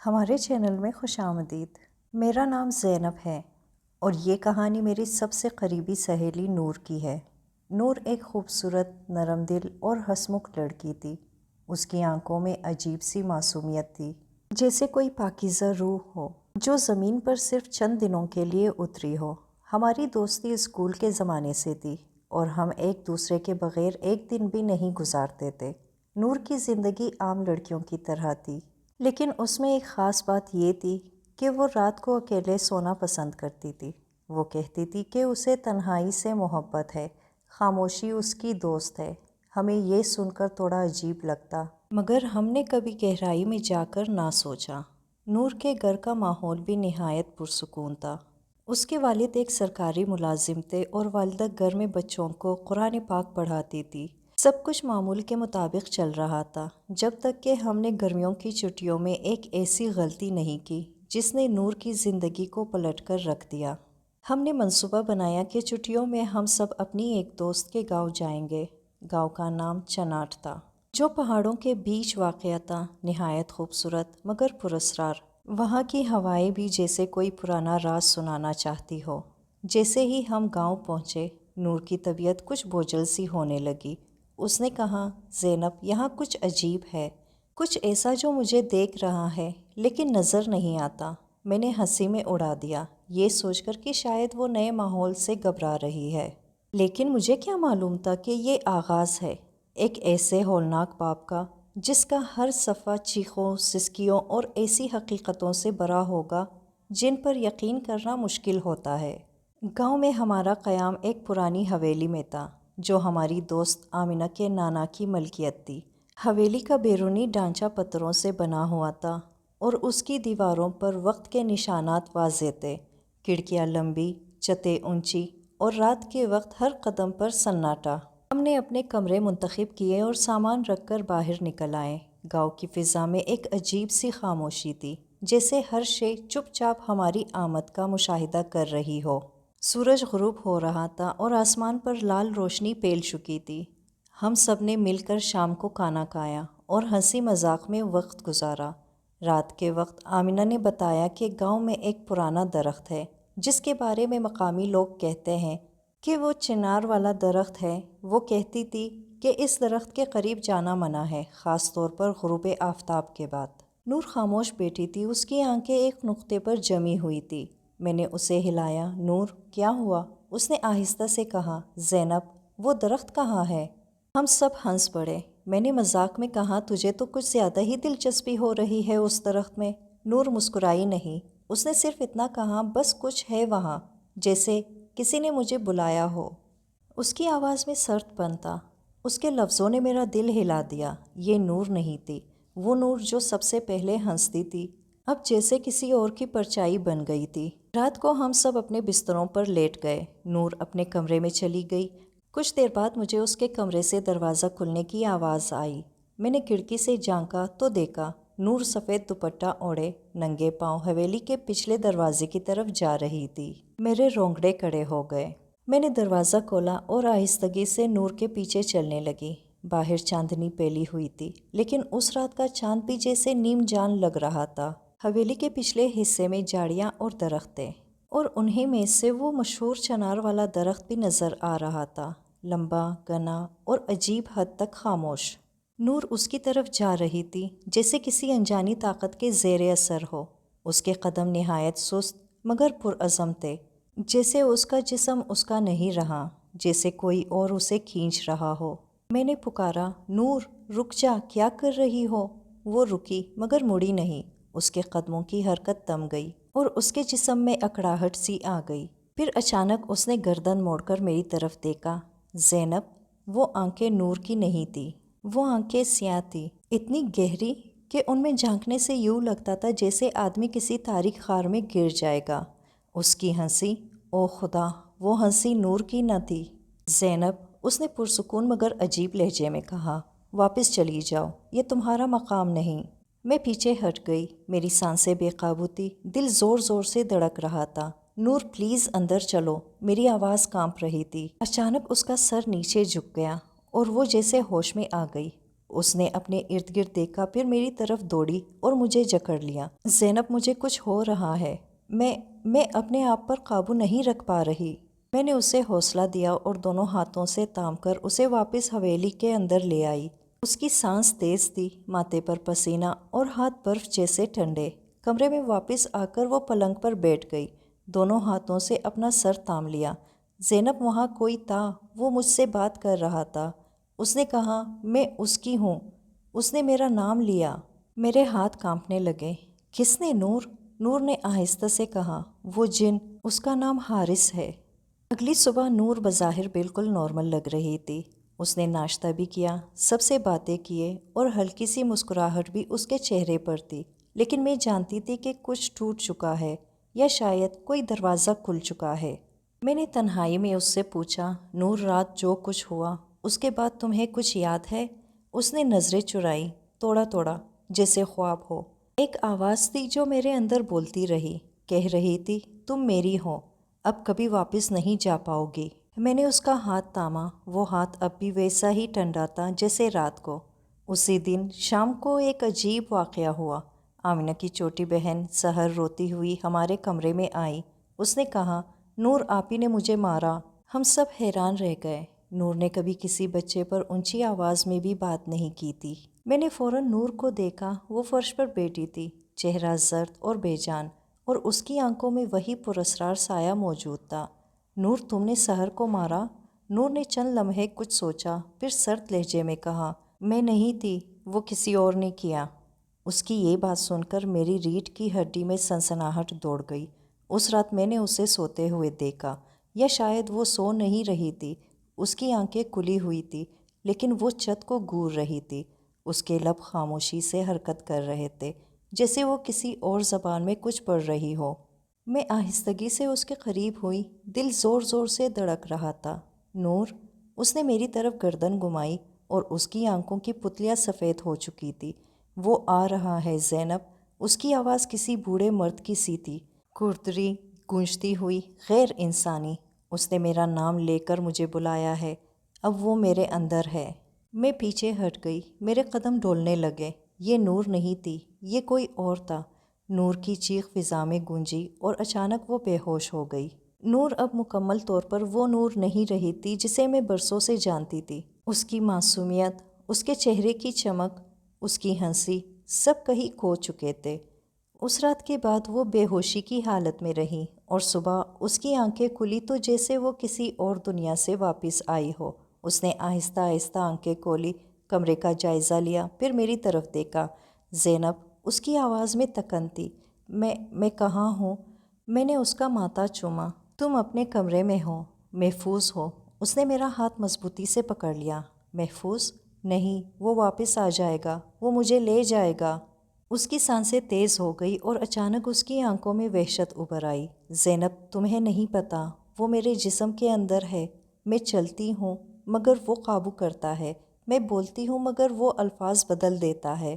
ہمارے چینل میں خوش آمدید۔ میرا نام زینب ہے اور یہ کہانی میری سب سے قریبی سہیلی نور کی ہے۔ نور ایک خوبصورت، نرم دل اور ہنسمکھ لڑکی تھی۔ اس کی آنکھوں میں عجیب سی معصومیت تھی، جیسے کوئی پاکیزہ روح ہو جو زمین پر صرف چند دنوں کے لیے اتری ہو۔ ہماری دوستی اسکول کے زمانے سے تھی اور ہم ایک دوسرے کے بغیر ایک دن بھی نہیں گزارتے تھے۔ نور کی زندگی عام لڑکیوں کی طرح تھی، لیکن اس میں ایک خاص بات یہ تھی کہ وہ رات کو اکیلے سونا پسند کرتی تھی۔ وہ کہتی تھی کہ اسے تنہائی سے محبت ہے، خاموشی اس کی دوست ہے۔ ہمیں یہ سن کر تھوڑا عجیب لگتا، مگر ہم نے کبھی گہرائی میں جا کر نہ سوچا۔ نور کے گھر کا ماحول بھی نہایت پرسکون تھا۔ اس کے والد ایک سرکاری ملازم تھے اور والدہ گھر میں بچوں کو قرآن پاک پڑھاتی تھی۔ سب کچھ معمول کے مطابق چل رہا تھا، جب تک کہ ہم نے گرمیوں کی چھٹیوں میں ایک ایسی غلطی نہیں کی جس نے نور کی زندگی کو پلٹ کر رکھ دیا۔ ہم نے منصوبہ بنایا کہ چھٹیوں میں ہم سب اپنی ایک دوست کے گاؤں جائیں گے۔ گاؤں کا نام چناٹ تھا، جو پہاڑوں کے بیچ واقع تھا، نہایت خوبصورت مگر پراسرار۔ وہاں کی ہوائیں بھی جیسے کوئی پرانا راز سنانا چاہتی ہو۔ جیسے ہی ہم گاؤں پہنچے، نور کی طبیعت کچھ بوجھل سی ہونے لگی۔ اس نے کہا، زینب، یہاں کچھ عجیب ہے، کچھ ایسا جو مجھے دیکھ رہا ہے لیکن نظر نہیں آتا۔ میں نے ہنسی میں اڑا دیا، یہ سوچ کر کہ شاید وہ نئے ماحول سے گھبرا رہی ہے۔ لیکن مجھے کیا معلوم تھا کہ یہ آغاز ہے ایک ایسے ہولناک باب کا جس کا ہر صفحہ چیخوں، سسکیوں اور ایسی حقیقتوں سے بھرا ہوگا جن پر یقین کرنا مشکل ہوتا ہے۔ گاؤں میں ہمارا قیام ایک پرانی حویلی میں تھا جو ہماری دوست آمنہ کے نانا کی ملکیت تھی۔ حویلی کا بیرونی ڈھانچہ پتھروں سے بنا ہوا تھا اور اس کی دیواروں پر وقت کے نشانات واضح تھے۔ کھڑکیاں لمبی، چھتیں اونچی اور رات کے وقت ہر قدم پر سناٹا۔ ہم نے اپنے کمرے منتخب کیے اور سامان رکھ کر باہر نکل آئے۔ گاؤں کی فضا میں ایک عجیب سی خاموشی تھی، جیسے ہر شے چپ چاپ ہماری آمد کا مشاہدہ کر رہی ہو۔ سورج غروب ہو رہا تھا اور آسمان پر لال روشنی پھیل چکی تھی۔ ہم سب نے مل کر شام کو کھانا کھایا اور ہنسی مذاق میں وقت گزارا۔ رات کے وقت آمنہ نے بتایا کہ گاؤں میں ایک پرانا درخت ہے جس کے بارے میں مقامی لوگ کہتے ہیں کہ وہ چنار والا درخت ہے۔ وہ کہتی تھی کہ اس درخت کے قریب جانا منع ہے، خاص طور پر غروب آفتاب کے بعد۔ نور خاموش بیٹھی تھی، اس کی آنکھیں ایک نقطے پر جمی ہوئی تھی۔ میں نے اسے ہلایا۔ نور، کیا ہوا؟ اس نے آہستہ سے کہا۔ زینب، وہ درخت کہاں ہے؟ ہم سب ہنس پڑے۔ میں نے مذاق میں کہا، تجھے تو کچھ زیادہ ہی دلچسپی ہو رہی ہے اس درخت میں۔ نور مسکرائی نہیں، اس نے صرف اتنا کہا، بس کچھ ہے وہاں، جیسے کسی نے مجھے بلایا ہو۔ اس کی آواز میں سرد پن تھا۔ اس کے لفظوں نے میرا دل ہلا دیا۔ یہ نور نہیں تھی، وہ نور جو سب سے پہلے ہنستی تھی، اب جیسے کسی اور کی پرچھائی بن گئی تھی۔ رات کو ہم سب اپنے بستروں پر لیٹ گئے۔ نور اپنے کمرے میں چلی گئی۔ کچھ دیر بعد مجھے اس کے کمرے سے دروازہ کھلنے کی آواز آئی۔ میں نے کھڑکی سے جھانکا تو دیکھا نور سفید دوپٹہ اوڑھے، ننگے پاؤں حویلی کے پچھلے دروازے کی طرف جا رہی تھی۔ میرے رونگٹے کھڑے ہو گئے۔ میں نے دروازہ کھولا اور آہستگی سے نور کے پیچھے چلنے لگی۔ باہر چاندنی پھیلی ہوئی تھی، لیکن اس رات کا چاند بھی جیسے نیم جان لگ رہا تھا۔ حویلی کے پچھلے حصے میں جھاڑیاں اور درخت تھے اور انہی میں سے وہ مشہور چنار والا درخت بھی نظر آ رہا تھا، لمبا، گھنا اور عجیب حد تک خاموش۔ نور اس کی طرف جا رہی تھی جیسے کسی انجانی طاقت کے زیر اثر ہو۔ اس کے قدم نہایت سست مگر پرعزم تھے، جیسے اس کا جسم اس کا نہیں رہا، جیسے کوئی اور اسے کھینچ رہا ہو۔ میں نے پکارا، نور، رک جا، کیا کر رہی ہو؟ وہ رکی مگر مڑی نہیں۔ اس کے قدموں کی حرکت تھم گئی اور اس کے جسم میں اکڑاہٹ سی آ گئی۔ پھر اچانک اس نے گردن موڑ کر میری طرف دیکھا۔ زینب، وہ آنکھیں نور کی نہیں تھی، وہ آنکھیں سیاہ تھی، اتنی گہری کہ ان میں جھانکنے سے یوں لگتا تھا جیسے آدمی کسی تاریک غار میں گر جائے گا۔ اس کی ہنسی، او خدا، وہ ہنسی نور کی نہ تھی۔ زینب، اس نے پرسکون مگر عجیب لہجے میں کہا، واپس چلی جاؤ، یہ تمہارا مقام نہیں۔ میں پیچھے ہٹ گئی، میری سانسیں بے قابو تھی، دل زور زور سے دھڑک رہا تھا۔ نور، پلیز اندر چلو، میری آواز کانپ رہی تھی۔ اچانک اس کا سر نیچے جھک گیا اور وہ جیسے ہوش میں آ گئی۔ اس نے اپنے ارد گرد دیکھا، پھر میری طرف دوڑی اور مجھے جکڑ لیا۔ زینب، مجھے کچھ ہو رہا ہے، میں اپنے آپ پر قابو نہیں رکھ پا رہی۔ میں نے اسے حوصلہ دیا اور دونوں ہاتھوں سے تھام کر اسے واپس حویلی کے اندر لے آئی۔ اس کی سانس تیز تھی، ماتھے پر پسینہ اور ہاتھ برف جیسے ٹھنڈے۔ کمرے میں واپس آ کر وہ پلنگ پر بیٹھ گئی، دونوں ہاتھوں سے اپنا سر تھام لیا۔ زینب، وہاں کوئی تھا، وہ مجھ سے بات کر رہا تھا۔ اس نے کہا، میں اس کی ہوں۔ اس نے میرا نام لیا۔ میرے ہاتھ کانپنے لگے۔ کس نے؟ نور؟ نور نے آہستہ سے کہا، وہ جن، اس کا نام حارث ہے۔ اگلی صبح نور بظاہر بالکل نارمل لگ رہی تھی۔ اس نے ناشتہ بھی کیا، سب سے باتیں کیے اور ہلکی سی مسکراہٹ بھی اس کے چہرے پر تھی، لیکن میں جانتی تھی کہ کچھ ٹوٹ چکا ہے یا شاید کوئی دروازہ کھل چکا ہے۔ میں نے تنہائی میں اس سے پوچھا، نور، رات جو کچھ ہوا اس کے بعد تمہیں کچھ یاد ہے؟ اس نے نظریں چرائیں، تھوڑا تھوڑا، جیسے خواب ہو۔ ایک آواز تھی جو میرے اندر بولتی رہی، کہہ رہی تھی، تم میری ہو، اب کبھی واپس نہیں جا پاؤ گی۔ میں نے اس کا ہاتھ تھاما، وہ ہاتھ اب بھی ویسا ہی ٹھنڈا تھا جیسے رات کو۔ اسی دن شام کو ایک عجیب واقعہ ہوا۔ آمنہ کی چھوٹی بہن سحر روتی ہوئی ہمارے کمرے میں آئی۔ اس نے کہا، نور آپی نے مجھے مارا۔ ہم سب حیران رہ گئے۔ نور نے کبھی کسی بچے پر اونچی آواز میں بھی بات نہیں کی تھی۔ میں نے فوراً نور کو دیکھا، وہ فرش پر بیٹھی تھی، چہرہ زرد اور بے جان، اور اس کی آنکھوں میں وہی پراسرار سایہ موجود تھا۔ نور، تم نے سحر کو مارا؟ نور نے چند لمحے کچھ سوچا، پھر سرد لہجے میں کہا، میں نہیں تھی، وہ کسی اور نے کیا۔ اس کی یہ بات سن کر میری ریڑھ کی ہڈی میں سنسناہٹ دوڑ گئی۔ اس رات میں نے اسے سوتے ہوئے دیکھا، یا شاید وہ سو نہیں رہی تھی، اس کی آنکھیں کھلی ہوئی تھی، لیکن وہ چھت کو گور رہی تھی۔ اس کے لب خاموشی سے حرکت کر رہے تھے، جیسے وہ کسی اور زبان میں کچھ پڑھ رہی ہو۔ میں آہستگی سے اس کے قریب ہوئی، دل زور زور سے دھڑک رہا تھا۔ نور؟ اس نے میری طرف گردن گھمائی اور اس کی آنکھوں کی پتلیاں سفید ہو چکی تھی۔ وہ آ رہا ہے زینب۔ اس کی آواز کسی بوڑھے مرد کی سی تھی، کھردری، گونجتی ہوئی، غیر انسانی۔ اس نے میرا نام لے کر مجھے بلایا ہے، اب وہ میرے اندر ہے۔ میں پیچھے ہٹ گئی، میرے قدم ڈولنے لگے۔ یہ نور نہیں تھی، یہ کوئی اور تھا۔ نور کی چیخ فضا میں گونجی اور اچانک وہ بے ہوش ہو گئی۔ نور اب مکمل طور پر وہ نور نہیں رہی تھی جسے میں برسوں سے جانتی تھی۔ اس کی معصومیت، اس کے چہرے کی چمک، اس کی ہنسی، سب کہیں کھو چکے تھے۔ اس رات کے بعد وہ بے ہوشی کی حالت میں رہی، اور صبح اس کی آنکھیں کھلی تو جیسے وہ کسی اور دنیا سے واپس آئی ہو۔ اس نے آہستہ آہستہ آنکھیں کھولی، کمرے کا جائزہ لیا، پھر میری طرف دیکھا۔ زینب، اس کی آواز میں تکن تھی۔ میں کہاں ہوں؟ میں نے اس کا ماتھا چوما۔ تم اپنے کمرے میں ہو، محفوظ ہو۔ اس نے میرا ہاتھ مضبوطی سے پکڑ لیا۔ محفوظ؟ نہیں، وہ واپس آ جائے گا، وہ مجھے لے جائے گا۔ اس کی سانسیں تیز ہو گئی اور اچانک اس کی آنکھوں میں وحشت ابھر آئی۔ زینب، تمہیں نہیں پتہ، وہ میرے جسم کے اندر ہے۔ میں چلتی ہوں مگر وہ قابو کرتا ہے، میں بولتی ہوں مگر وہ الفاظ بدل دیتا ہے،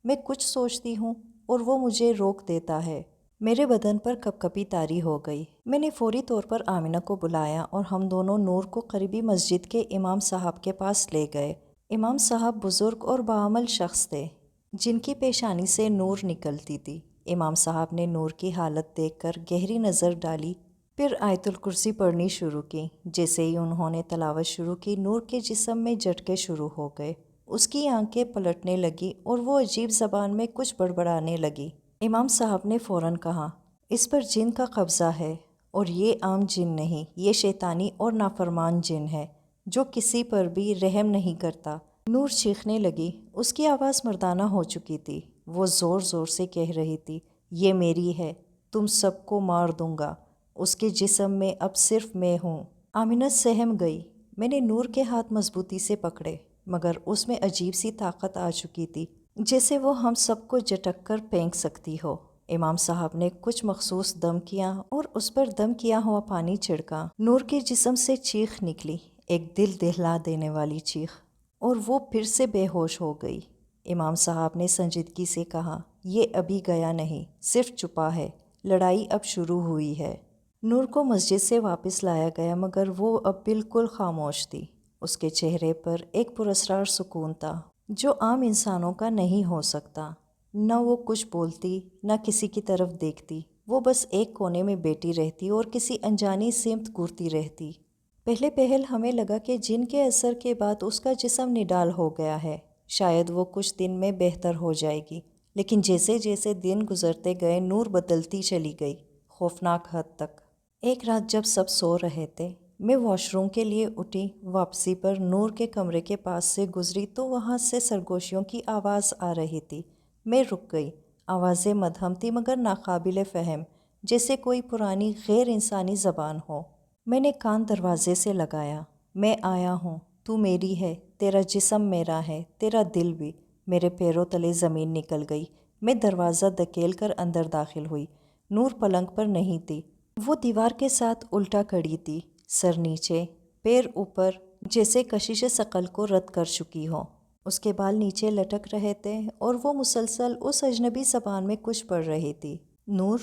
میں کچھ سوچتی ہوں اور وہ مجھے روک دیتا ہے۔ میرے بدن پر کپ کپی طاری ہو گئی۔ میں نے فوری طور پر آمنہ کو بلایا اور ہم دونوں نور کو قریبی مسجد کے امام صاحب کے پاس لے گئے۔ امام صاحب بزرگ اور باعمل شخص تھے، جن کی پیشانی سے نور نکلتی تھی۔ امام صاحب نے نور کی حالت دیکھ کر گہری نظر ڈالی، پھر آیت الکرسی پڑھنی شروع کی۔ جیسے ہی انہوں نے تلاوت شروع کی، نور کے جسم میں جھٹکے شروع ہو گئے۔ اس کی آنکھیں پلٹنے لگی اور وہ عجیب زبان میں کچھ بڑبڑانے لگی۔ امام صاحب نے فوراً کہا، اس پر جن کا قبضہ ہے، اور یہ عام جن نہیں، یہ شیطانی اور نافرمان جن ہے، جو کسی پر بھی رحم نہیں کرتا۔ نور چیخنے لگی، اس کی آواز مردانہ ہو چکی تھی۔ وہ زور زور سے کہہ رہی تھی، یہ میری ہے، تم سب کو مار دوں گا، اس کے جسم میں اب صرف میں ہوں۔ آمنہ سہم گئی۔ میں نے نور کے ہاتھ مضبوطی سے پکڑے، مگر اس میں عجیب سی طاقت آ چکی تھی، جیسے وہ ہم سب کو جھٹک کر پھینک سکتی ہو۔ امام صاحب نے کچھ مخصوص دم کیا اور اس پر دم کیا ہوا پانی چھڑکا۔ نور کے جسم سے چیخ نکلی، ایک دل دہلا دینے والی چیخ، اور وہ پھر سے بے ہوش ہو گئی۔ امام صاحب نے سنجیدگی سے کہا، یہ ابھی گیا نہیں، صرف چھپا ہے، لڑائی اب شروع ہوئی ہے۔ نور کو مسجد سے واپس لایا گیا، مگر وہ اب بالکل خاموش تھی۔ اس کے چہرے پر ایک پراسرار سکون تھا۔ جو عام انسانوں کا نہیں ہو سکتا۔ نہ وہ کچھ بولتی، نہ کسی کی طرف دیکھتی، وہ بس ایک کونے میں بیٹھی رہتی اور کسی انجانی سمت گھورتی رہتی۔ پہلے پہل ہمیں لگا کہ جن کے اثر کے بعد اس کا جسم نڈال ہو گیا ہے، شاید وہ کچھ دن میں بہتر ہو جائے گی، لیکن جیسے جیسے دن گزرتے گئے نور بدلتی چلی گئی، خوفناک حد تک۔ ایک رات جب سب سو رہے تھے، میں واش روم کے لیے اٹھی۔ واپسی پر نور کے کمرے کے پاس سے گزری تو وہاں سے سرگوشیوں کی آواز آ رہی تھی۔ میں رک گئی۔ آوازیں مدھم تھی مگر ناقابل فہم، جیسے کوئی پرانی غیر انسانی زبان ہو۔ میں نے کان دروازے سے لگایا۔ میں آیا ہوں، تو میری ہے، تیرا جسم میرا ہے، تیرا دل بھی۔ میرے پیروں تلے زمین نکل گئی۔ میں دروازہ دھکیل کر اندر داخل ہوئی۔ نور پلنگ پر نہیں تھی، وہ دیوار کے ساتھ الٹا کھڑی تھی، سر نیچے، پیر اوپر، جیسے کشش ثقل کو رد کر چکی ہو۔ اس کے بال نیچے لٹک رہے تھے اور وہ مسلسل اس اجنبی زبان میں کچھ پڑھ رہی تھی۔ نور،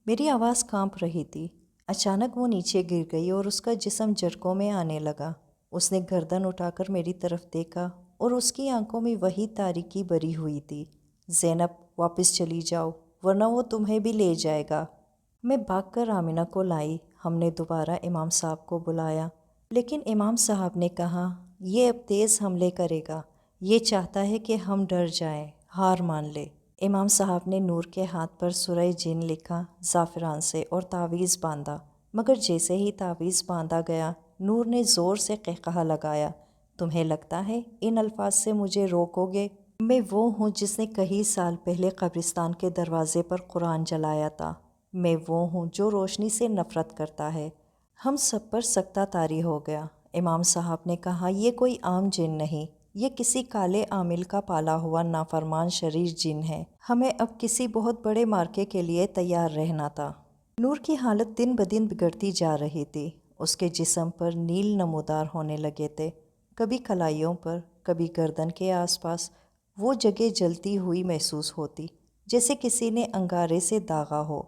میری آواز کانپ رہی تھی۔ اچانک وہ نیچے گر گئی اور اس کا جسم جھٹکوں میں آنے لگا۔ اس نے گردن اٹھا کر میری طرف دیکھا اور اس کی آنکھوں میں وہی تاریکی بھری ہوئی تھی۔ زینب، واپس چلی جاؤ ورنہ وہ تمہیں بھی لے جائے گا۔ میں بھاگ کر آمنہ کو لائی۔ ہم نے دوبارہ امام صاحب کو بلایا، لیکن امام صاحب نے کہا، یہ اب تیز حملے کرے گا، یہ چاہتا ہے کہ ہم ڈر جائیں، ہار مان لے۔ امام صاحب نے نور کے ہاتھ پر سورہ جن لکھا زعفران سے اور تعویذ باندھا، مگر جیسے ہی تعویذ باندھا گیا، نور نے زور سے قہقہا لگایا۔ تمہیں لگتا ہے ان الفاظ سے مجھے روکو گے؟ میں وہ ہوں جس نے کئی سال پہلے قبرستان کے دروازے پر قرآن جلایا تھا۔ میں وہ ہوں جو روشنی سے نفرت کرتا ہے۔ ہم سب پر سکتہ طاری ہو گیا۔ امام صاحب نے کہا، یہ کوئی عام جن نہیں، یہ کسی کالے عامل کا پالا ہوا نافرمان شریر جن ہے۔ ہمیں اب کسی بہت بڑے مارکے کے لیے تیار رہنا تھا۔ نور کی حالت دن بدن بگڑتی جا رہی تھی۔ اس کے جسم پر نیل نمودار ہونے لگے تھے، کبھی کلائیوں پر، کبھی گردن کے آس پاس۔ وہ جگہ جلتی ہوئی محسوس ہوتی، جیسے کسی نے انگارے سے داغا ہو۔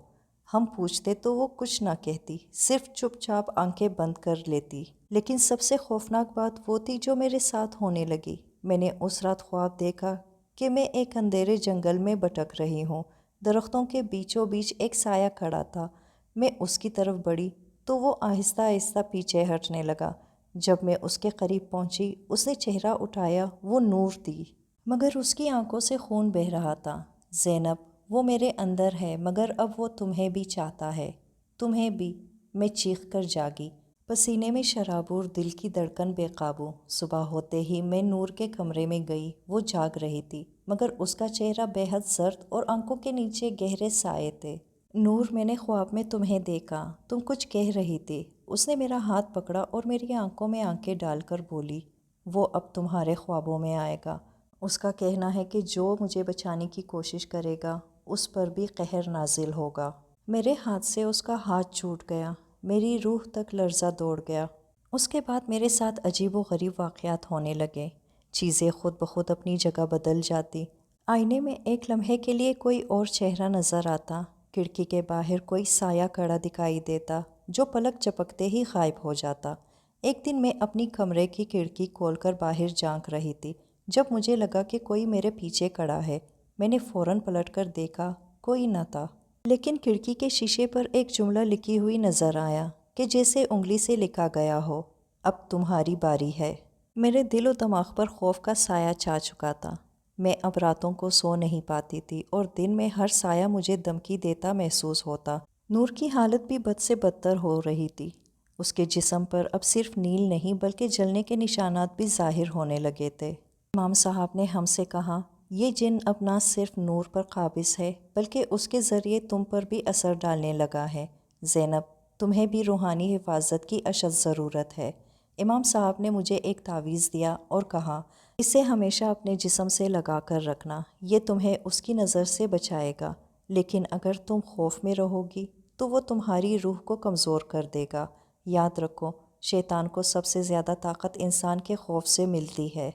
ہم پوچھتے تو وہ کچھ نہ کہتی، صرف چپ چاپ آنکھیں بند کر لیتی۔ لیکن سب سے خوفناک بات وہ تھی جو میرے ساتھ ہونے لگی۔ میں نے اس رات خواب دیکھا کہ میں ایک اندھیرے جنگل میں بھٹک رہی ہوں۔ درختوں کے بیچوں بیچ ایک سایہ کھڑا تھا۔ میں اس کی طرف بڑھی تو وہ آہستہ آہستہ پیچھے ہٹنے لگا۔ جب میں اس کے قریب پہنچی، اس نے چہرہ اٹھایا، وہ نور تھی، مگر اس کی آنکھوں سے خون بہہ رہا تھا۔ زینب، وہ میرے اندر ہے مگر اب وہ تمہیں بھی چاہتا ہے، تمہیں بھی۔ میں چیخ کر جاگی، پسینے میں شرابور، دل کی دھڑکن بے قابو۔ صبح ہوتے ہی میں نور کے کمرے میں گئی۔ وہ جاگ رہی تھی، مگر اس کا چہرہ بے حد زرد اور آنکھوں کے نیچے گہرے سائے تھے۔ نور، میں نے خواب میں تمہیں دیکھا، تم کچھ کہہ رہی تھی۔ اس نے میرا ہاتھ پکڑا اور میری آنکھوں میں آنکھیں ڈال کر بولی، وہ اب تمہارے خوابوں میں آئے گا۔ اس کا کہنا ہے کہ جو مجھے بچانے کی کوشش کرے گا، اس پر بھی قہر نازل ہوگا۔ میرے ہاتھ سے اس کا ہاتھ چھوٹ گیا، میری روح تک لرزہ دوڑ گیا۔ اس کے بعد میرے ساتھ عجیب و غریب واقعات ہونے لگے۔ چیزیں خود بخود اپنی جگہ بدل جاتی۔ آئینے میں ایک لمحے کے لیے کوئی اور چہرہ نظر آتا، کھڑکی کے باہر کوئی سایہ کھڑا دکھائی دیتا جو پلک جھپکتے ہی غائب ہو جاتا۔ ایک دن میں اپنی کمرے کی کھڑکی کھول کر باہر جھانک رہی تھی، جب مجھے لگا کہ کوئی میرے پیچھے کھڑا ہے۔ میں نے فوراً پلٹ کر دیکھا، کوئی نہ تھا، لیکن کھڑکی کے شیشے پر ایک جملہ لکھی ہوئی نظر آیا کہ جیسے انگلی سے لکھا گیا ہو، اب تمہاری باری ہے۔ میرے دل و دماغ پر خوف کا سایہ چھا چکا تھا۔ میں اب راتوں کو سو نہیں پاتی تھی اور دن میں ہر سایہ مجھے دھمکی دیتا محسوس ہوتا۔ نور کی حالت بھی بد سے بدتر ہو رہی تھی۔ اس کے جسم پر اب صرف نیل نہیں بلکہ جلنے کے نشانات بھی ظاہر ہونے لگے تھے۔ امام صاحب نے ہم سے کہا، یہ جن اب نہ صرف نور پر قابض ہے بلکہ اس کے ذریعے تم پر بھی اثر ڈالنے لگا ہے۔ زینب، تمہیں بھی روحانی حفاظت کی اشد ضرورت ہے۔ امام صاحب نے مجھے ایک تعویذ دیا اور کہا، اسے ہمیشہ اپنے جسم سے لگا کر رکھنا، یہ تمہیں اس کی نظر سے بچائے گا، لیکن اگر تم خوف میں رہو گی تو وہ تمہاری روح کو کمزور کر دے گا۔ یاد رکھو، شیطان کو سب سے زیادہ طاقت انسان کے خوف سے ملتی ہے۔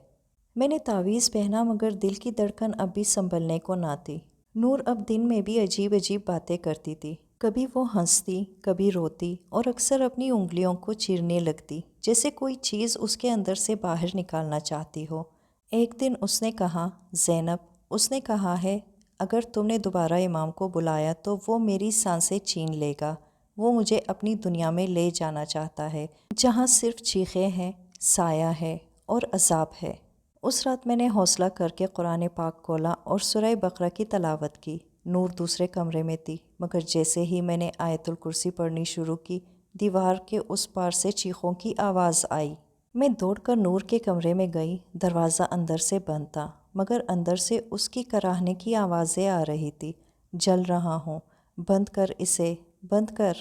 میں نے تعویذ پہنا مگر دل کی دھڑکن اب بھی سنبھلنے کو نہ تھی۔ نور اب دن میں بھی عجیب عجیب باتیں کرتی تھی۔ کبھی وہ ہنستی، کبھی روتی اور اکثر اپنی انگلیوں کو چیرنے لگتی، جیسے کوئی چیز اس کے اندر سے باہر نکالنا چاہتی ہو۔ ایک دن اس نے کہا، زینب، اس نے کہا ہے اگر تم نے دوبارہ امام کو بلایا تو وہ میری سانسیں چھین لے گا۔ وہ مجھے اپنی دنیا میں لے جانا چاہتا ہے جہاں صرف چیخیں ہیں، سایہ ہے اور عذاب ہے۔ اس رات میں نے حوصلہ کر کے قرآن پاک کھولا اور سورہ بقرہ کی تلاوت کی۔ نور دوسرے کمرے میں تھی، مگر جیسے ہی میں نے آیت الکرسی پڑھنی شروع کی، دیوار کے اس پار سے چیخوں کی آواز آئی۔ میں دوڑ کر نور کے کمرے میں گئی۔ دروازہ اندر سے بند تھا، مگر اندر سے اس کی کراہنے کی آوازیں آ رہی تھی۔ جل رہا ہوں، بند کر اسے، بند کر۔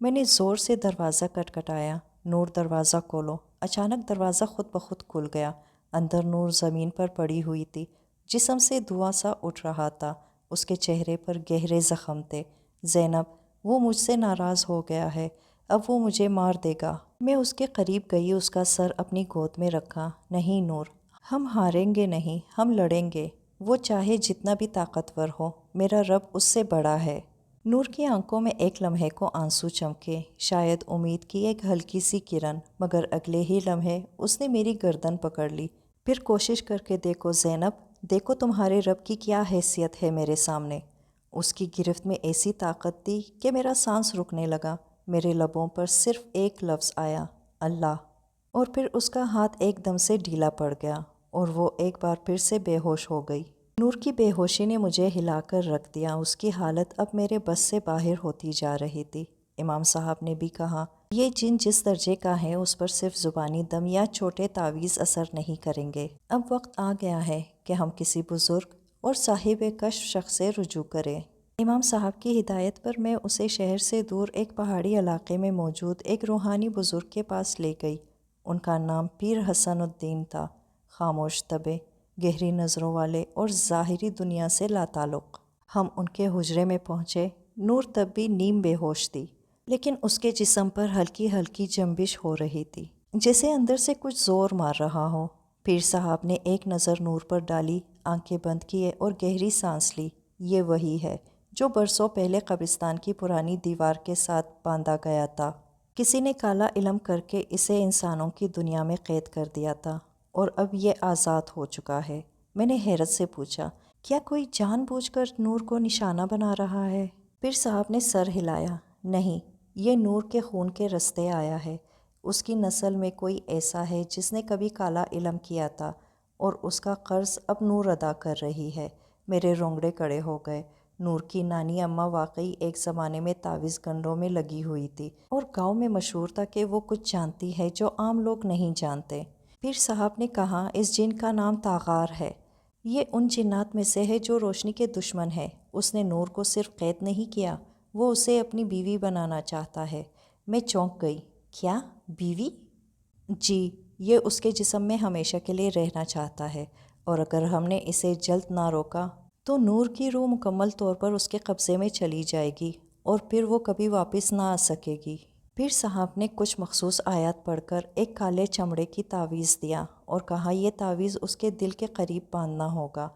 میں نے زور سے دروازہ کھٹکھٹایا، نور دروازہ کھولو۔ اچانک دروازہ خود بخود کھل گیا۔ اندر نور زمین پر پڑی ہوئی تھی، جسم سے دھواں سا اٹھ رہا تھا۔ اس کے چہرے پر گہرے زخم تھے۔ زینب، وہ مجھ سے ناراض ہو گیا ہے، اب وہ مجھے مار دے گا۔ میں اس کے قریب گئی، اس کا سر اپنی گود میں رکھا۔ نہیں نور، ہم ہاریں گے نہیں، ہم لڑیں گے۔ وہ چاہے جتنا بھی طاقتور ہو، میرا رب اس سے بڑا ہے۔ نور کی آنکھوں میں ایک لمحے کو آنسو چمکے، شاید امید کی ایک ہلکی سی کرن، مگر اگلے ہی لمحے اس نے میری گردن پکڑ لی۔ پھر کوشش کر کے دیکھو زینب، دیکھو تمہارے رب کی کیا حیثیت ہے میرے سامنے۔ اس کی گرفت میں ایسی طاقت تھی کہ میرا سانس رکنے لگا۔ میرے لبوں پر صرف ایک لفظ آیا، اللہ، اور پھر اس کا ہاتھ ایک دم سے ڈھیلا پڑ گیا اور وہ ایک بار پھر سے بے ہوش ہو گئی۔ نور کی بے ہوشی نے مجھے ہلا کر رکھ دیا۔ اس کی حالت اب میرے بس سے باہر ہوتی جا رہی تھی۔ امام صاحب نے بھی کہا، یہ جن جس درجے کا ہے اس پر صرف زبانی دم یا چھوٹے تعویذ اثر نہیں کریں گے۔ اب وقت آ گیا ہے کہ ہم کسی بزرگ اور صاحب کشف شخص سے رجوع کریں۔ امام صاحب کی ہدایت پر میں اسے شہر سے دور ایک پہاڑی علاقے میں موجود ایک روحانی بزرگ کے پاس لے گئی۔ ان کا نام پیر حسن الدین تھا، خاموش طبع، گہری نظروں والے اور ظاہری دنیا سے لاتعلق۔ ہم ان کے حجرے میں پہنچے۔ نور تب بھی نیم بے ہوش تھی، لیکن اس کے جسم پر ہلکی ہلکی جنبش ہو رہی تھی، جیسے اندر سے کچھ زور مار رہا ہو۔ پیر صاحب نے ایک نظر نور پر ڈالی، آنکھیں بند کیے اور گہری سانس لی۔ یہ وہی ہے جو برسوں پہلے قبرستان کی پرانی دیوار کے ساتھ باندھا گیا تھا۔ کسی نے کالا علم کر کے اسے انسانوں کی دنیا میں قید کر دیا تھا اور اب یہ آزاد ہو چکا ہے۔ میں نے حیرت سے پوچھا، کیا کوئی جان بوجھ کر نور کو نشانہ بنا رہا ہے؟ پیر صاحب نے سر ہلایا، نہیں، یہ نور کے خون کے رستے آیا ہے۔ اس کی نسل میں کوئی ایسا ہے جس نے کبھی کالا علم کیا تھا اور اس کا قرض اب نور ادا کر رہی ہے۔ میرے رونگڑے کھڑے ہو گئے۔ نور کی نانی اماں واقعی ایک زمانے میں تعویذ گنڈوں میں لگی ہوئی تھی اور گاؤں میں مشہور تھا کہ وہ کچھ جانتی ہے جو عام لوگ نہیں جانتے۔ پیر صاحب نے کہا، اس جن کا نام طاغار ہے۔ یہ ان جنات میں سے ہے جو روشنی کے دشمن ہے۔ اس نے نور کو صرف قید نہیں کیا، وہ اسے اپنی بیوی بنانا چاہتا ہے۔ میں چونک گئی، کیا بیوی؟ جی، یہ اس کے جسم میں ہمیشہ کے لیے رہنا چاہتا ہے، اور اگر ہم نے اسے جلد نہ روکا تو نور کی روح مکمل طور پر اس کے قبضے میں چلی جائے گی اور پھر وہ کبھی واپس نہ آ سکے گی۔ پیر صاحب نے کچھ مخصوص آیات پڑھ کر ایک کالے چمڑے کی تعویذ دیا اور کہا، یہ تعویذ اس کے دل کے قریب باندھنا ہوگا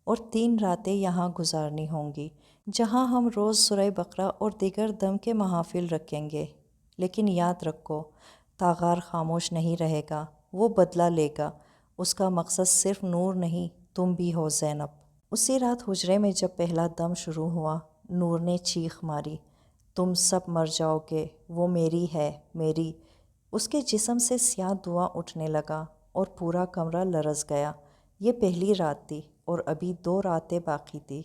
اور 3 راتیں یہاں گزارنی ہوں گی، جہاں ہم روز سورہ بقرہ اور دیگر دم کے محافل رکھیں گے۔ لیکن یاد رکھو، طاغار خاموش نہیں رہے گا، وہ بدلہ لے گا۔ اس کا مقصد صرف نور نہیں، تم بھی ہو زینب۔ اسی رات حجرے میں جب پہلا دم شروع ہوا، نور نے چیخ ماری، تم سب مر جاؤ گے، وہ میری ہے، میری۔ اس کے جسم سے سیاہ دھواں اٹھنے لگا اور پورا کمرہ لرز گیا۔ یہ پہلی رات تھی اور ابھی 2 راتیں باقی تھی۔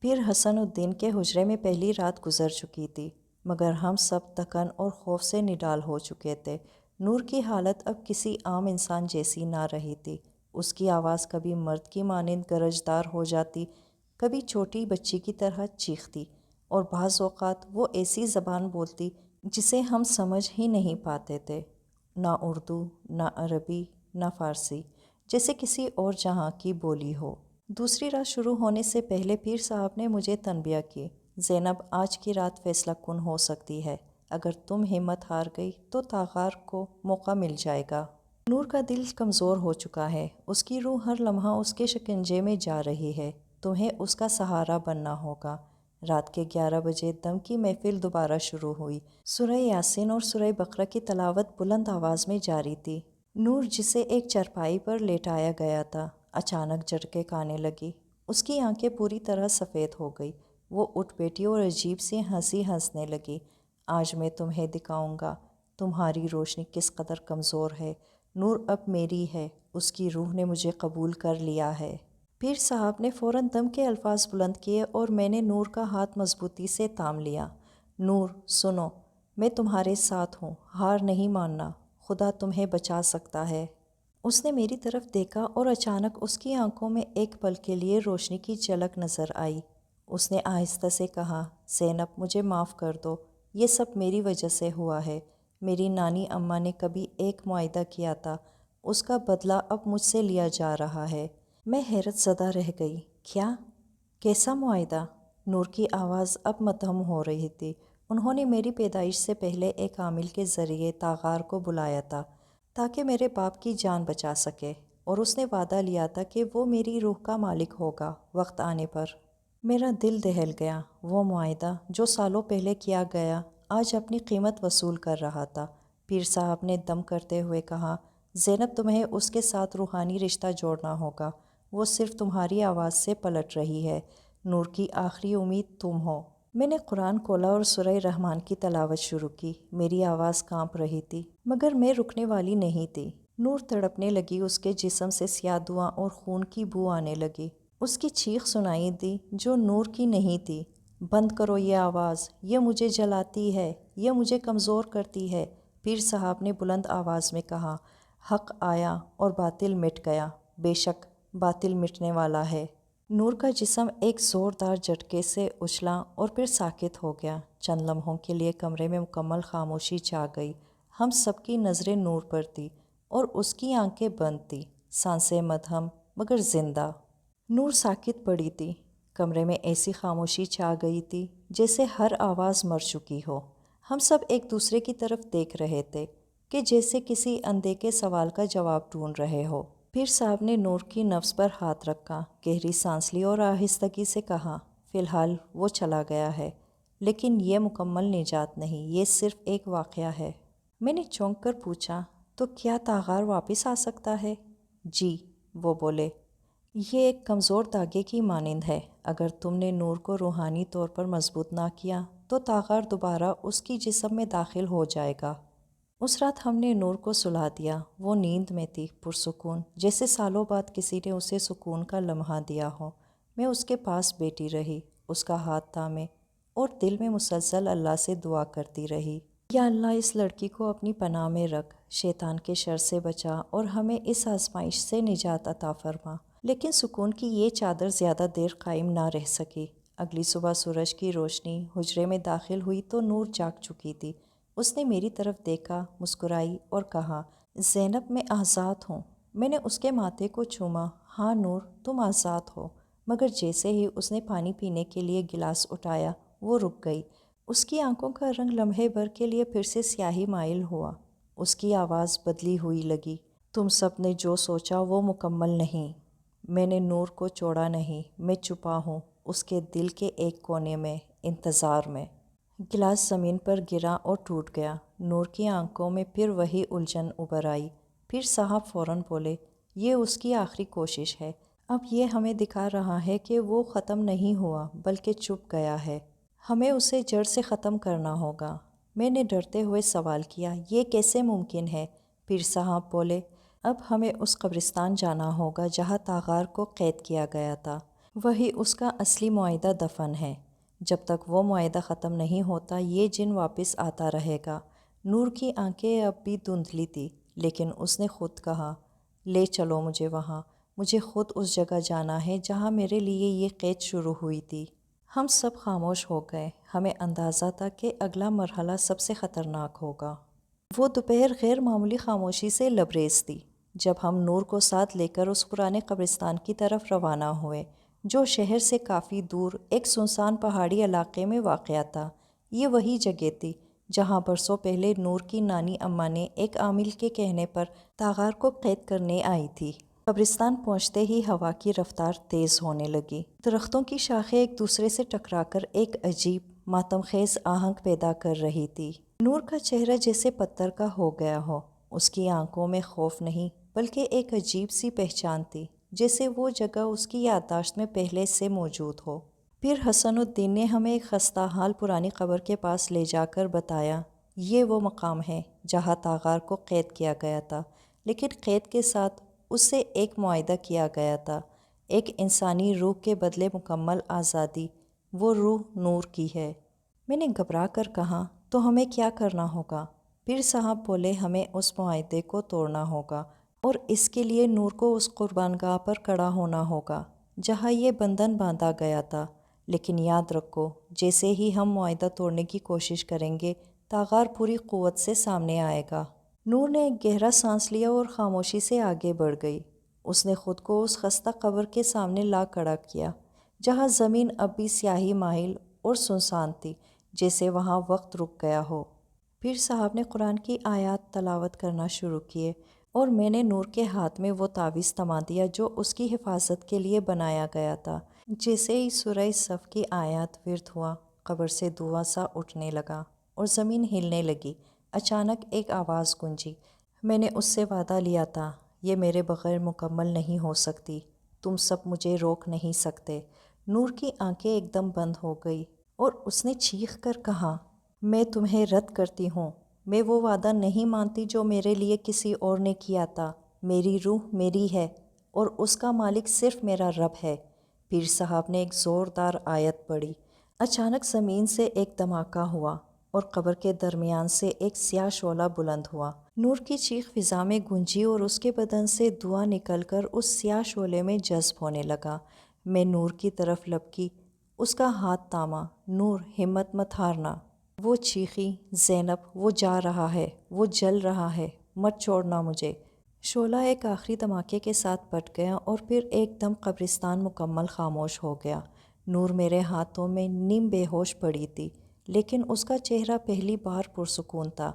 پیر حسن الدین کے حجرے میں پہلی رات گزر چکی تھی، مگر ہم سب تکن اور خوف سے نڈال ہو چکے تھے۔ نور کی حالت اب کسی عام انسان جیسی نہ رہی تھی۔ اس کی آواز کبھی مرد کی مانند گرجدار ہو جاتی، کبھی چھوٹی بچی کی طرح چیختی، اور بعض اوقات وہ ایسی زبان بولتی جسے ہم سمجھ ہی نہیں پاتے تھے، نہ اردو، نہ عربی، نہ فارسی، جیسے کسی اور جہاں کی بولی ہو۔ دوسری رات شروع ہونے سے پہلے پیر صاحب نے مجھے تنبیہ کی، زینب، آج کی رات فیصلہ کن ہو سکتی ہے۔ اگر تم ہمت ہار گئی تو طاغار کو موقع مل جائے گا۔ نور کا دل کمزور ہو چکا ہے، اس کی روح ہر لمحہ اس کے شکنجے میں جا رہی ہے۔ تمہیں اس کا سہارا بننا ہوگا۔ رات کے 11 بجے دم کی محفل دوبارہ شروع ہوئی۔ سورہ یاسین اور سورہ بقرہ کی تلاوت بلند آواز میں جاری تھی۔ نور، جسے ایک چرپائی پر لیٹایا گیا تھا، اچانک جھٹکے کھانے لگی۔ اس کی آنکھیں پوری طرح سفید ہو گئی۔ وہ اٹھ بیٹھی اور عجیب سی ہنسی ہنسنے لگی۔ آج میں تمہیں دکھاؤں گا تمہاری روشنی کس قدر کمزور ہے۔ نور اب میری ہے، اس کی روح نے مجھے قبول کر لیا ہے۔ پیر صاحب نے فوراً دم کے الفاظ بلند کیے اور میں نے نور کا ہاتھ مضبوطی سے تھام لیا۔ نور سنو، میں تمہارے ساتھ ہوں، ہار نہیں ماننا، خدا تمہیں بچا سکتا ہے۔ اس نے میری طرف دیکھا اور اچانک اس کی آنکھوں میں ایک پل کے لیے روشنی کی جھلک نظر آئی۔ اس نے آہستہ سے کہا، زینب مجھے معاف کر دو، یہ سب میری وجہ سے ہوا ہے۔ میری نانی اماں نے کبھی ایک معاہدہ کیا تھا، اس کا بدلہ اب مجھ سے لیا جا رہا ہے۔ میں حیرت زدہ رہ گئی۔ کیا؟ کیسا معاہدہ؟ نور کی آواز اب مدھم ہو رہی تھی۔ انہوں نے میری پیدائش سے پہلے ایک عامل کے ذریعے طاغار کو بلایا تھا تاکہ میرے باپ کی جان بچا سکے، اور اس نے وعدہ لیا تھا کہ وہ میری روح کا مالک ہوگا وقت آنے پر۔ میرا دل دہل گیا۔ وہ معاہدہ جو سالوں پہلے کیا گیا آج اپنی قیمت وصول کر رہا تھا۔ پیر صاحب نے دم کرتے ہوئے کہا، زینب تمہیں اس کے ساتھ روحانی رشتہ جوڑنا ہوگا، وہ صرف تمہاری آواز سے پلٹ رہی ہے۔ نور کی آخری امید تم ہو۔ میں نے قرآن کھولا اور سورہ رحمان کی تلاوت شروع کی۔ میری آواز کانپ رہی تھی مگر میں رکنے والی نہیں تھی۔ نور تڑپنے لگی، اس کے جسم سے سیاہ دھواں اور خون کی بو آنے لگی۔ اس کی چیخ سنائی دی جو نور کی نہیں تھی، بند کرو یہ آواز، یہ مجھے جلاتی ہے، یہ مجھے کمزور کرتی ہے۔ پیر صاحب نے بلند آواز میں کہا، حق آیا اور باطل مٹ گیا، بے شک باطل مٹنے والا ہے۔ نور کا جسم ایک زوردار جھٹکے سے اچھلا اور پھر ساکت ہو گیا۔ چند لمحوں کے لیے کمرے میں مکمل خاموشی چھا گئی۔ ہم سب کی نظریں نور پر تھی اور اس کی آنکھیں بند تھیں، سانسیں مدھم مگر زندہ۔ نور ساکت پڑی تھی۔ کمرے میں ایسی خاموشی چھا گئی تھی جیسے ہر آواز مر چکی ہو۔ ہم سب ایک دوسرے کی طرف دیکھ رہے تھے کہ جیسے کسی اندیکھے سوال کا جواب ڈھونڈ رہے ہو۔ پیر صاحب نے نور کی نبض پر ہاتھ رکھا، گہری سانس لی اور آہستگی سے کہا، فی الحال وہ چلا گیا ہے، لیکن یہ مکمل نجات نہیں، یہ صرف ایک واقعہ ہے۔ میں نے چونک کر پوچھا، تو کیا طاغار واپس آ سکتا ہے؟ جی، وہ بولے، یہ ایک کمزور دھاگے کی مانند ہے۔ اگر تم نے نور کو روحانی طور پر مضبوط نہ کیا تو طاغار دوبارہ اس کی جسم میں داخل ہو جائے گا۔ اس رات ہم نے نور کو سلا دیا۔ وہ نیند میں تھی، پرسکون، جیسے سالوں بعد کسی نے اسے سکون کا لمحہ دیا ہو۔ میں اس کے پاس بیٹھی رہی، اس کا ہاتھ تھامے، اور دل میں مسلسل اللہ سے دعا کرتی رہی، یا اللہ اس لڑکی کو اپنی پناہ میں رکھ، شیطان کے شر سے بچا اور ہمیں اس آزمائش سے نجات عطا فرما۔ لیکن سکون کی یہ چادر زیادہ دیر قائم نہ رہ سکی۔ اگلی صبح سورج کی روشنی حجرے میں داخل ہوئی تو نور جاگ چکی تھی۔ اس نے میری طرف دیکھا، مسکرائی اور کہا، زینب میں آزاد ہوں۔ میں نے اس کے ماتھے کو چوما۔ ہاں نور، تم آزاد ہو۔ مگر جیسے ہی اس نے پانی پینے کے لیے گلاس اٹھایا وہ رک گئی۔ اس کی آنکھوں کا رنگ لمحے بھر کے لیے پھر سے سیاہی مائل ہوا۔ اس کی آواز بدلی ہوئی لگی، تم سب نے جو سوچا وہ مکمل نہیں۔ میں نے نور کو چھوڑا نہیں، میں چھپا ہوں اس کے دل کے ایک کونے میں، انتظار میں۔ گلاس زمین پر گرا اور ٹوٹ گیا۔ نور کی آنکھوں میں پھر وہی الجھن ابھر آئی۔ پھر صاحب فوراً بولے، یہ اس کی آخری کوشش ہے، اب یہ ہمیں دکھا رہا ہے کہ وہ ختم نہیں ہوا بلکہ چھپ گیا ہے، ہمیں اسے جڑ سے ختم کرنا ہوگا۔ میں نے ڈرتے ہوئے سوال کیا، یہ کیسے ممکن ہے؟ پیر صاحب بولے، اب ہمیں اس قبرستان جانا ہوگا جہاں طاغار کو قید کیا گیا تھا، وہی اس کا اصلی معاہدہ دفن ہے۔ جب تک وہ معاہدہ ختم نہیں ہوتا یہ جن واپس آتا رہے گا۔ نور کی آنکھیں اب بھی دھندلی تھی، لیکن اس نے خود کہا، لے چلو مجھے وہاں، مجھے خود اس جگہ جانا ہے جہاں میرے لیے یہ قید شروع ہوئی تھی۔ ہم سب خاموش ہو گئے، ہمیں اندازہ تھا کہ اگلا مرحلہ سب سے خطرناک ہوگا۔ وہ دوپہر غیر معمولی خاموشی سے لبریز تھی جب ہم نور کو ساتھ لے کر اس پرانے قبرستان کی طرف روانہ ہوئے جو شہر سے کافی دور ایک سنسان پہاڑی علاقے میں واقع تھا۔ یہ وہی جگہ تھی جہاں برسوں پہلے نور کی نانی اماں نے ایک عامل کے کہنے پر طاغار کو قید کرنے آئی تھی۔ قبرستان پہنچتے ہی ہوا کی رفتار تیز ہونے لگی۔ درختوں کی شاخیں ایک دوسرے سے ٹکرا کر ایک عجیب ماتم خیز آہنگ پیدا کر رہی تھی۔ نور کا چہرہ جیسے پتھر کا ہو گیا ہو۔ اس کی آنکھوں میں خوف نہیں بلکہ ایک عجیب سی پہچان تھی۔ جیسے وہ جگہ اس کی یادداشت میں پہلے سے موجود ہو۔ پھر حسن الدین نے ہمیں ایک خستہ حال پرانی قبر کے پاس لے جا کر بتایا، یہ وہ مقام ہے جہاں طاغار کو قید کیا گیا تھا، لیکن قید کے ساتھ اس سے ایک معاہدہ کیا گیا تھا، ایک انسانی روح کے بدلے مکمل آزادی۔ وہ روح نور کی ہے۔ میں نے گھبرا کر کہا، تو ہمیں کیا کرنا ہوگا؟ پیر صاحب بولے، ہمیں اس معاہدے کو توڑنا ہوگا، اور اس کے لیے نور کو اس قربان گاہ پر کھڑا ہونا ہوگا جہاں یہ بندھن باندھا گیا تھا۔ لیکن یاد رکھو، جیسے ہی ہم معاہدہ توڑنے کی کوشش کریں گے، طاغار پوری قوت سے سامنے آئے گا۔ نور نے ایک گہرا سانس لیا اور خاموشی سے آگے بڑھ گئی۔ اس نے خود کو اس خستہ قبر کے سامنے لا کھڑا کیا، جہاں زمین اب بھی سیاہی مائل اور سنسان تھی، جیسے وہاں وقت رک گیا ہو۔ پیر صاحب نے قرآن کی آیات تلاوت کرنا شروع کیے، اور میں نے نور کے ہاتھ میں وہ تعویذ تھما دیا جو اس کی حفاظت کے لیے بنایا گیا تھا۔ جیسے ہی سورہ صف کی آیات ورد ہوا، قبر سے دھواں سا اٹھنے لگا اور زمین ہلنے لگی۔ اچانک ایک آواز گونجی، میں نے اس سے وعدہ لیا تھا، یہ میرے بغیر مکمل نہیں ہو سکتی، تم سب مجھے روک نہیں سکتے۔ نور کی آنکھیں ایک دم بند ہو گئی اور اس نے چیخ کر کہا، میں تمہیں رد کرتی ہوں، میں وہ وعدہ نہیں مانتی جو میرے لیے کسی اور نے کیا تھا۔ میری روح میری ہے اور اس کا مالک صرف میرا رب ہے۔ پیر صاحب نے ایک زوردار آیت پڑھی۔ اچانک زمین سے ایک دھماکہ ہوا اور قبر کے درمیان سے ایک سیاہ شعلہ بلند ہوا۔ نور کی چیخ فضا میں گونجی اور اس کے بدن سے دھواں نکل کر اس سیاہ شعلے میں جذب ہونے لگا۔ میں نور کی طرف لپکی، اس کا ہاتھ تھاما۔ نور، ہمت مت ہارنا۔ وہ چیخی، زینب، وہ جا رہا ہے، وہ جل رہا ہے، مت چھوڑنا مجھے۔ شعلہ ایک آخری دھماکے کے ساتھ پھٹ گیا اور پھر ایک دم قبرستان مکمل خاموش ہو گیا۔ نور میرے ہاتھوں میں نیم بے ہوش پڑی تھی، لیکن اس کا چہرہ پہلی بار پرسکون تھا۔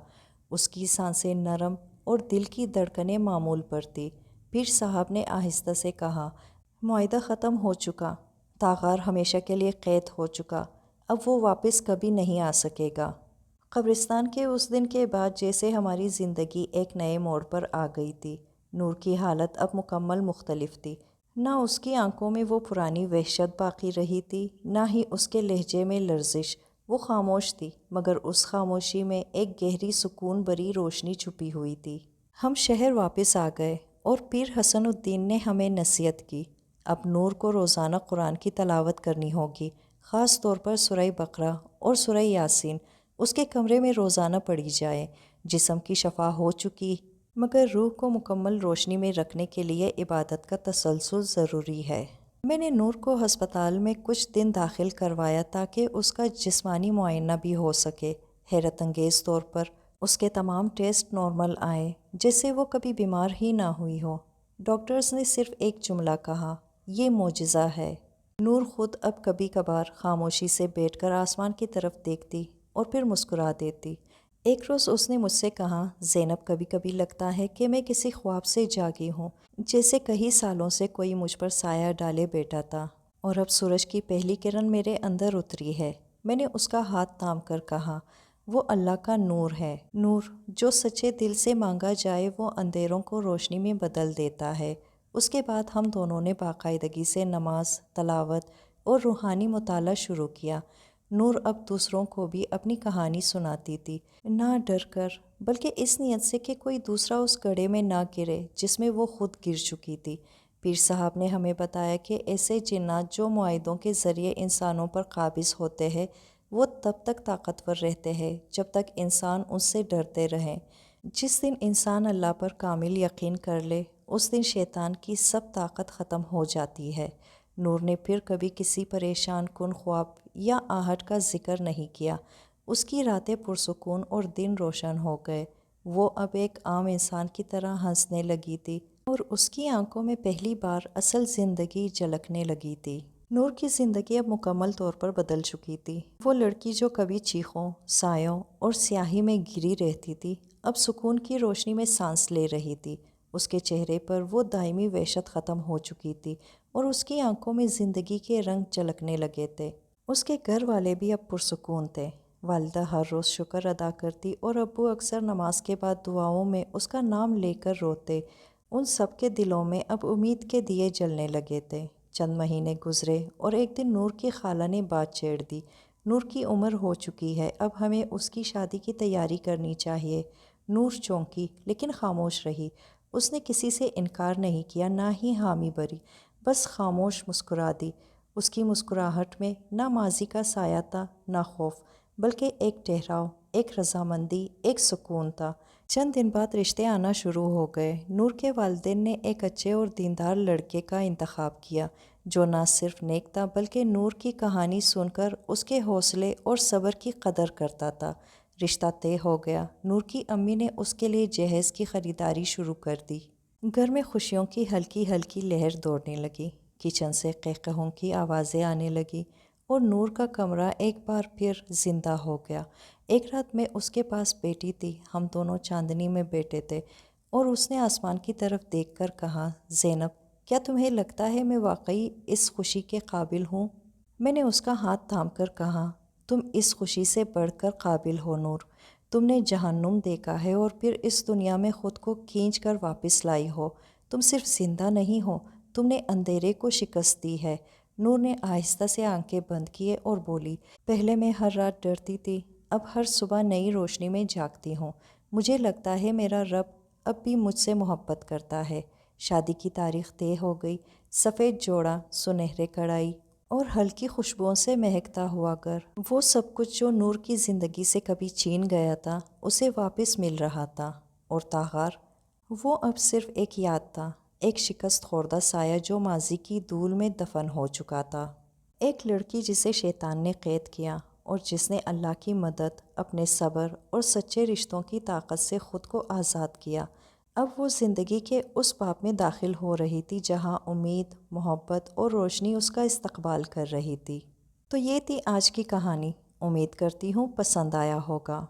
اس کی سانسیں نرم اور دل کی دھڑکنیں معمول پر تھی۔ پیر صاحب نے آہستہ سے کہا، معاہدہ ختم ہو چکا، طاغار ہمیشہ کے لیے قید ہو چکا، اب وہ واپس کبھی نہیں آ سکے گا۔ قبرستان کے اس دن کے بعد جیسے ہماری زندگی ایک نئے موڑ پر آ گئی تھی۔ نور کی حالت اب مکمل مختلف تھی۔ نہ اس کی آنکھوں میں وہ پرانی وحشت باقی رہی تھی، نہ ہی اس کے لہجے میں لرزش۔ وہ خاموش تھی، مگر اس خاموشی میں ایک گہری سکون بھری روشنی چھپی ہوئی تھی۔ ہم شہر واپس آ گئے اور پیر حسن الدین نے ہمیں نصیحت کی، اب نور کو روزانہ قرآن کی تلاوت کرنی ہوگی، خاص طور پر سورہ بقرہ اور سورہ یاسین اس کے کمرے میں روزانہ پڑھی جائے۔ جسم کی شفا ہو چکی، مگر روح کو مکمل روشنی میں رکھنے کے لیے عبادت کا تسلسل ضروری ہے۔ میں نے نور کو ہسپتال میں کچھ دن داخل کروایا تاکہ اس کا جسمانی معائنہ بھی ہو سکے۔ حیرت انگیز طور پر اس کے تمام ٹیسٹ نارمل آئے، جیسے وہ کبھی بیمار ہی نہ ہوئی ہو۔ ڈاکٹرز نے صرف ایک جملہ کہا، یہ معجزہ ہے۔ نور خود اب کبھی کبھار خاموشی سے بیٹھ کر آسمان کی طرف دیکھتی اور پھر مسکرا دیتی۔ ایک روز اس نے مجھ سے کہا، زینب، کبھی کبھی لگتا ہے کہ میں کسی خواب سے جاگی ہوں، جیسے کئی سالوں سے کوئی مجھ پر سایہ ڈالے بیٹھا تھا، اور اب سورج کی پہلی کرن میرے اندر اتری ہے۔ میں نے اس کا ہاتھ تھام کر کہا، وہ اللہ کا نور ہے، نور جو سچے دل سے مانگا جائے وہ اندھیروں کو روشنی میں بدل دیتا ہے۔ اس کے بعد ہم دونوں نے باقاعدگی سے نماز، تلاوت اور روحانی مطالعہ شروع کیا۔ نور اب دوسروں کو بھی اپنی کہانی سناتی تھی، نہ ڈر کر، بلکہ اس نیت سے کہ کوئی دوسرا اس گڑھے میں نہ گرے جس میں وہ خود گر چکی تھی۔ پیر صاحب نے ہمیں بتایا کہ ایسے جنات جو معاہدوں کے ذریعے انسانوں پر قابض ہوتے ہیں، وہ تب تک طاقتور رہتے ہیں جب تک انسان ان سے ڈرتے رہیں۔ جس دن انسان اللہ پر کامل یقین کر لے، اس دن شیطان کی سب طاقت ختم ہو جاتی ہے۔ نور نے پھر کبھی کسی پریشان کن خواب یا آہٹ کا ذکر نہیں کیا۔ اس کی راتیں پرسکون اور دن روشن ہو گئے۔ وہ اب ایک عام انسان کی طرح ہنسنے لگی تھی اور اس کی آنکھوں میں پہلی بار اصل زندگی جھلکنے لگی تھی۔ نور کی زندگی اب مکمل طور پر بدل چکی تھی۔ وہ لڑکی جو کبھی چیخوں، سایوں اور سیاہی میں گھری رہتی تھی، اب سکون کی روشنی میں سانس لے رہی تھی۔ اس کے چہرے پر وہ دائمی وحشت ختم ہو چکی تھی اور اس کی آنکھوں میں زندگی کے رنگ جھلکنے لگے تھے۔ اس کے گھر والے بھی اب پرسکون تھے۔ والدہ ہر روز شکر ادا کرتی اور ابو اکثر نماز کے بعد دعاؤں میں اس کا نام لے کر روتے۔ ان سب کے دلوں میں اب امید کے دیے جلنے لگے تھے۔ چند مہینے گزرے اور ایک دن نور کی خالہ نے بات چھیڑ دی۔ نور کی عمر ہو چکی ہے، اب ہمیں اس کی شادی کی تیاری کرنی چاہیے۔ نور چونکی لیکن خاموش رہی۔ اس نے کسی سے انکار نہیں کیا، نہ ہی حامی بھری، بس خاموش مسکرا دی۔ اس کی مسکراہٹ میں نہ ماضی کا سایہ تھا نہ خوف، بلکہ ایک ٹھہراؤ، ایک رضامندی، ایک سکون تھا۔ چند دن بعد رشتے آنا شروع ہو گئے۔ نور کے والدین نے ایک اچھے اور دیندار لڑکے کا انتخاب کیا، جو نہ صرف نیک تھا بلکہ نور کی کہانی سن کر اس کے حوصلے اور صبر کی قدر کرتا تھا۔ رشتہ طے ہو گیا۔ نور کی امی نے اس کے لیے جہیز کی خریداری شروع کر دی۔ گھر میں خوشیوں کی ہلکی ہلکی لہر دوڑنے لگی۔ کچن سے قہقہوں کی آوازیں آنے لگی اور نور کا کمرہ ایک بار پھر زندہ ہو گیا۔ ایک رات میں اس کے پاس بیٹی تھی، ہم دونوں چاندنی میں بیٹھے تھے اور اس نے آسمان کی طرف دیکھ کر کہا، زینب، کیا تمہیں لگتا ہے میں واقعی اس خوشی کے قابل ہوں؟ میں نے اس کا ہاتھ تھام کر کہا، تم اس خوشی سے بڑھ کر قابل ہو نور۔ تم نے جہنم دیکھا ہے اور پھر اس دنیا میں خود کو کھینچ کر واپس لائی ہو۔ تم صرف زندہ نہیں ہو، تم نے اندھیرے کو شکست دی ہے۔ نور نے آہستہ سے آنکھیں بند کیے اور بولی، پہلے میں ہر رات ڈرتی تھی، اب ہر صبح نئی روشنی میں جاگتی ہوں۔ مجھے لگتا ہے میرا رب اب بھی مجھ سے محبت کرتا ہے۔ شادی کی تاریخ طے ہو گئی۔ سفید جوڑا، سنہرے کڑھائی اور ہلکی خوشبوؤں سے مہکتا ہوا گھر، وہ سب کچھ جو نور کی زندگی سے کبھی چھین گیا تھا، اسے واپس مل رہا تھا۔ اور طاہر، وہ اب صرف ایک یاد تھا، ایک شکست خوردہ سایہ جو ماضی کی دھول میں دفن ہو چکا تھا۔ ایک لڑکی جسے شیطان نے قید کیا اور جس نے اللہ کی مدد، اپنے صبر اور سچے رشتوں کی طاقت سے خود کو آزاد کیا۔ اب وہ زندگی کے اس باب میں داخل ہو رہی تھی جہاں امید، محبت اور روشنی اس کا استقبال کر رہی تھی۔ تو یہ تھی آج کی کہانی۔ امید کرتی ہوں پسند آیا ہوگا۔